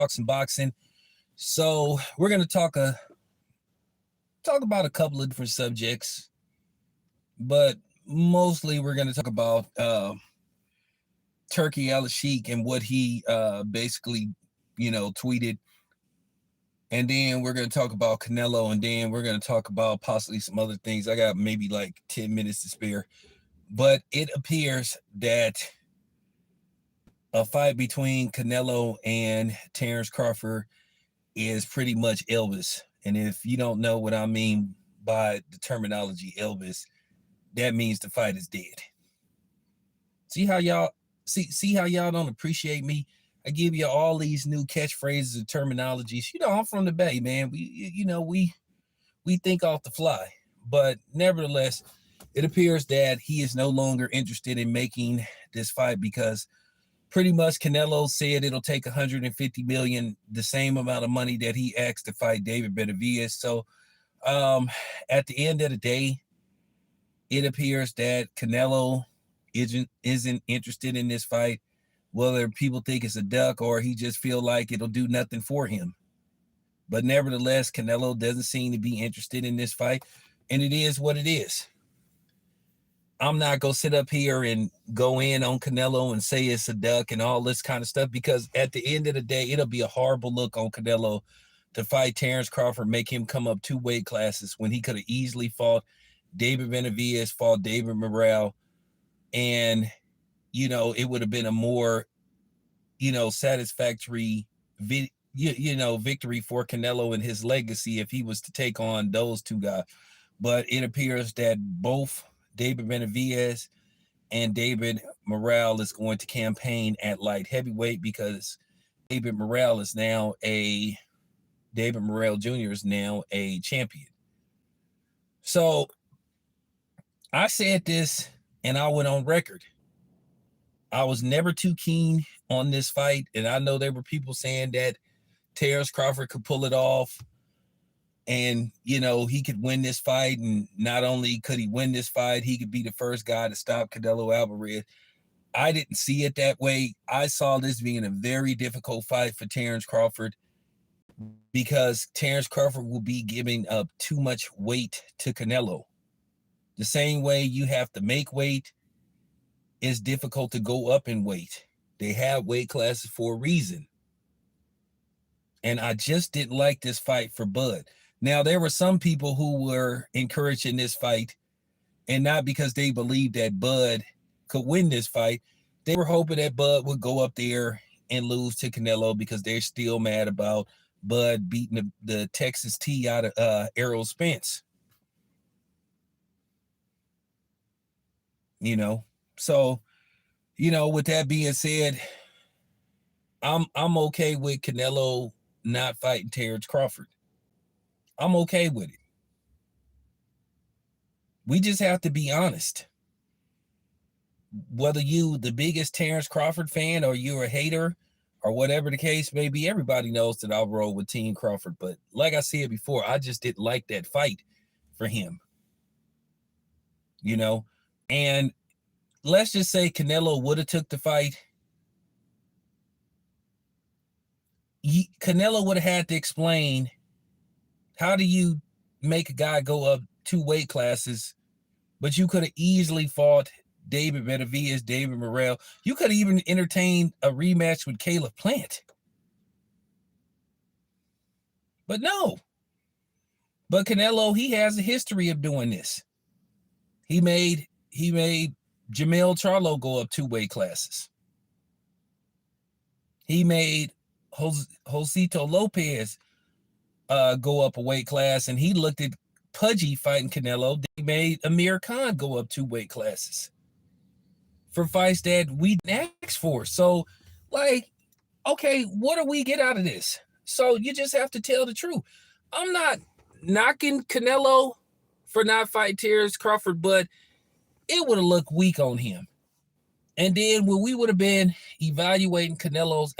talk some boxing. So we're gonna talk about a couple of different subjects, but mostly we're gonna talk about Turki Alalshikh and what he basically, tweeted. And then we're gonna talk about Canelo, and then we're gonna talk about possibly some other things. I got maybe like 10 minutes to spare. But it appears that a fight between Canelo and Terrence Crawford is pretty much Elvis. And if you don't know what I mean by the terminology Elvis, that means the fight is dead. See how y'all see how y'all don't appreciate me? I give you all these new catchphrases and terminologies. I'm from the Bay, man. We think off the fly. But nevertheless, it appears that he is no longer interested in making this fight because pretty much Canelo said it'll take 150 million, the same amount of money that he asked to fight David Benavidez. So at the end of the day, it appears that Canelo isn't interested in this fight, whether people think it's a duck or he just feel like it'll do nothing for him. But nevertheless, Canelo doesn't seem to be interested in this fight, and it is what it is. I'm not going to sit up here and go in on Canelo and say it's a duck and all this kind of stuff, because at the end of the day, it'll be a horrible look on Canelo to fight Terrence Crawford, make him come up 2 weight classes when he could have easily fought David Benavidez, fought David Morrell, and, it would have been a more, satisfactory victory for Canelo and his legacy if he was to take on those 2 guys. But it appears that both David Benavidez and David Morrell is going to campaign at light heavyweight because David Morrell Jr. is now a champion. So I said this and I went on record. I was never too keen on this fight, and I know there were people saying that Terrence Crawford could pull it off and, he could win this fight, and not only could he win this fight, he could be the first guy to stop Canelo Alvarez. I didn't see it that way. I saw this being a very difficult fight for Terrence Crawford because Terrence Crawford will be giving up too much weight to Canelo. The same way you have to make weight, it's difficult to go up in weight. They have weight classes for a reason. And I just didn't like this fight for Bud. Now, there were some people who were encouraging this fight, and not because they believed that Bud could win this fight. They were hoping that Bud would go up there and lose to Canelo because they're still mad about Bud beating the Texas T out of Errol Spence. So, with that being said, I'm okay with Canelo not fighting Terrence Crawford. I'm okay with it. We just have to be honest. Whether you the biggest Terrence Crawford fan or you're a hater or whatever the case may be, everybody knows that I'll roll with Team Crawford. But like I said before, I just didn't like that fight for him. And let's just say Canelo would have took the fight. Canelo would have had to explain, how do you make a guy go up 2 weight classes, but you could have easily fought David Benavidez, David Morrell. You could have even entertained a rematch with Caleb Plant. But no. But Canelo, he has a history of doing this. He made Jamel Charlo go up 2 weight classes. He made Josito Lopez go up a weight class, and he looked at Pudgy fighting Canelo. They made Amir Khan go up 2 weight classes for fights that we didn't ask for. So, okay, what do we get out of this? So you just have to tell the truth. I'm not knocking Canelo for not fighting Terrence Crawford, but it would have looked weak on him. And then when we would have been evaluating Canelo's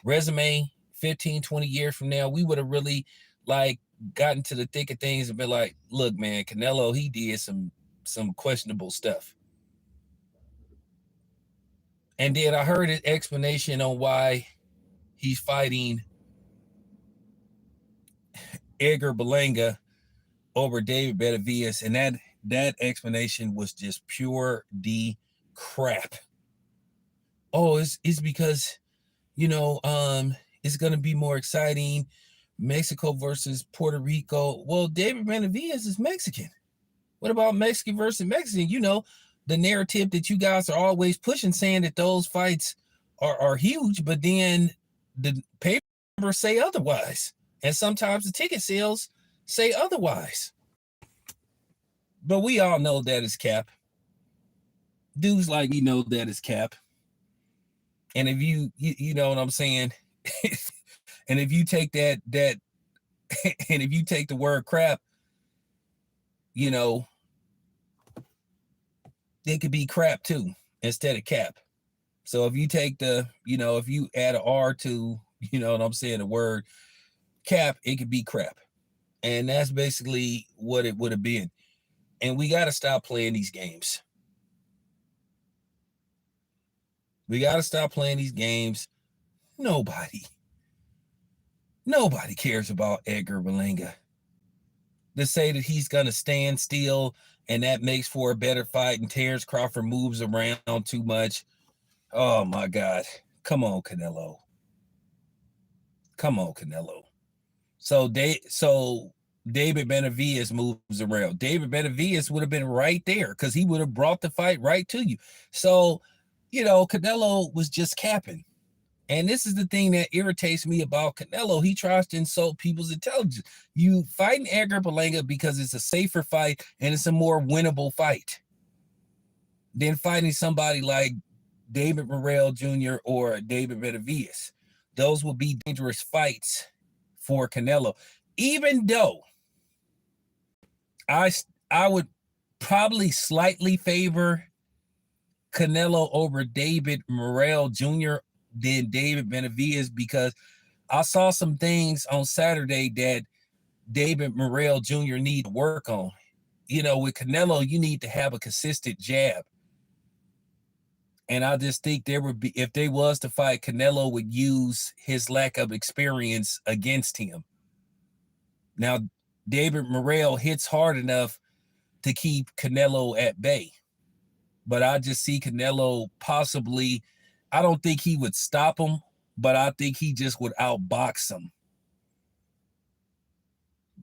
resume 15, 20 years from now, we would have really gotten to the thick of things and been like, look, man, Canelo, he did some questionable stuff. And then I heard an explanation on why he's fighting Edgar Berlanga over David Benavidez, and that explanation was just pure D crap. Oh, it's because it's gonna be more exciting. Mexico versus Puerto Rico. Well, David Benavidez is Mexican. What about Mexican versus Mexican? The narrative that you guys are always pushing, saying that those fights are huge, but then the papers say otherwise. And sometimes the ticket sales say otherwise. But we all know that is cap. Dudes like me know that is cap. And if you know what I'm saying, and if you take that and if you take the word crap, it could be crap too instead of cap. So if you take if you add an R to, the word cap, it could be crap. And that's basically what it would have been. And we got to stop playing these games. We got to stop playing these games. Nobody cares about Edgar Berlanga. To say that he's going to stand still and that makes for a better fight and Terrence Crawford moves around too much. Oh, my God. Come on, Canelo. So David Benavidez moves around. David Benavidez would have been right there because he would have brought the fight right to you. So, Canelo was just capping. And this is the thing that irritates me about Canelo. He tries to insult people's intelligence. You fighting Edgar Berlanga because it's a safer fight and it's a more winnable fight than fighting somebody like David Morrell Jr. or David Benavidez. Those will be dangerous fights for Canelo. Even though I would probably slightly favor Canelo over David Morrell Jr. than David Benavidez, because I saw some things on Saturday that David Morrell Jr. need to work on. With Canelo, you need to have a consistent jab. And I just think if they was to fight, Canelo would use his lack of experience against him. Now, David Morrell hits hard enough to keep Canelo at bay. But I just see Canelo possibly, I don't think he would stop him, but I think he just would outbox him.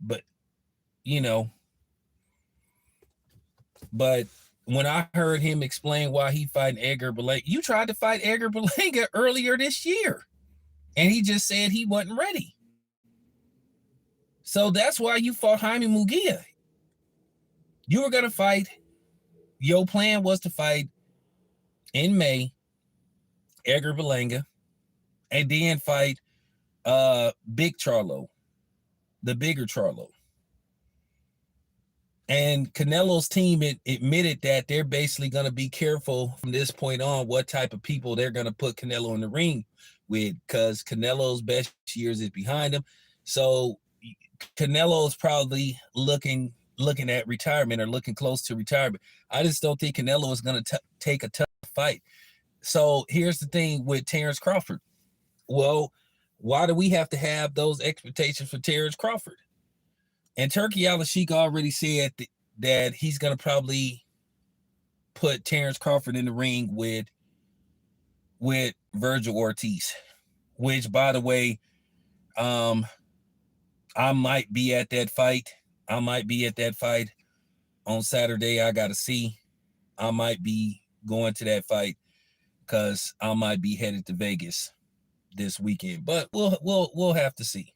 But, but when I heard him explain why he fighting Edgar Berlanga, you tried to fight Edgar Berlanga earlier this year, and he just said he wasn't ready. So that's why you fought Jaime Munguia. You were going to fight. Your plan was to fight in May Edgar Berlanga, and then fight Big Charlo, the bigger Charlo. And Canelo's team admitted that they're basically going to be careful from this point on what type of people they're going to put Canelo in the ring with, because Canelo's best years is behind him. So Canelo's probably looking at retirement or looking close to retirement. I just don't think Canelo is going to take a tough fight. So here's the thing with Terrence Crawford. Well, why do we have to have those expectations for Terrence Crawford? And Turki Alalshikh already said that he's going to probably put Terrence Crawford in the ring with Virgil Ortiz, which, by the way, I might be at that fight. On Saturday. I got to see. I might be going to that fight because I might be headed to Vegas this weekend, but we'll have to see.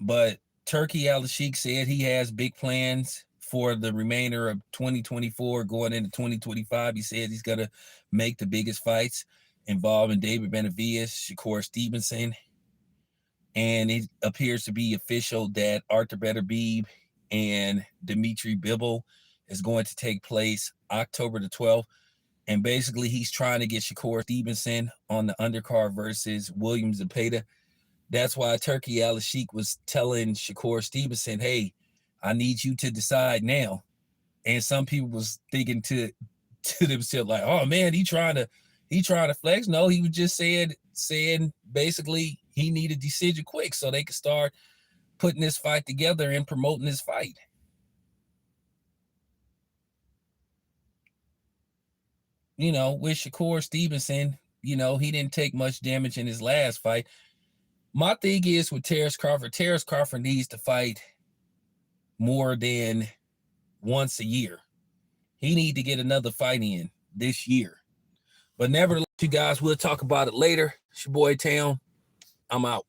But Turki Alalshikh said he has big plans for the remainder of 2024 going into 2025. He said he's going to make the biggest fights involving David Benavidez, Shakur Stevenson, and it appears to be official that Arthur Beterbiev and Dimitri Bivol is going to take place October the 12th. And basically, he's trying to get Shakur Stevenson on the undercard versus William Zepeda. That's why Turki Alalshikh was telling Shakur Stevenson, hey, I need you to decide now. And some people was thinking to themselves like, oh, man, he trying to He tried to flex. No, he was just saying basically he needed a decision quick so they could start putting this fight together and promoting this fight. You know, with Shakur Stevenson, you know, he didn't take much damage in his last fight. My thing is with Terrence Crawford needs to fight more than once a year. He need to get another fight in this year. But nevertheless, you guys, we'll talk about it later. It's your boy Town. I'm out.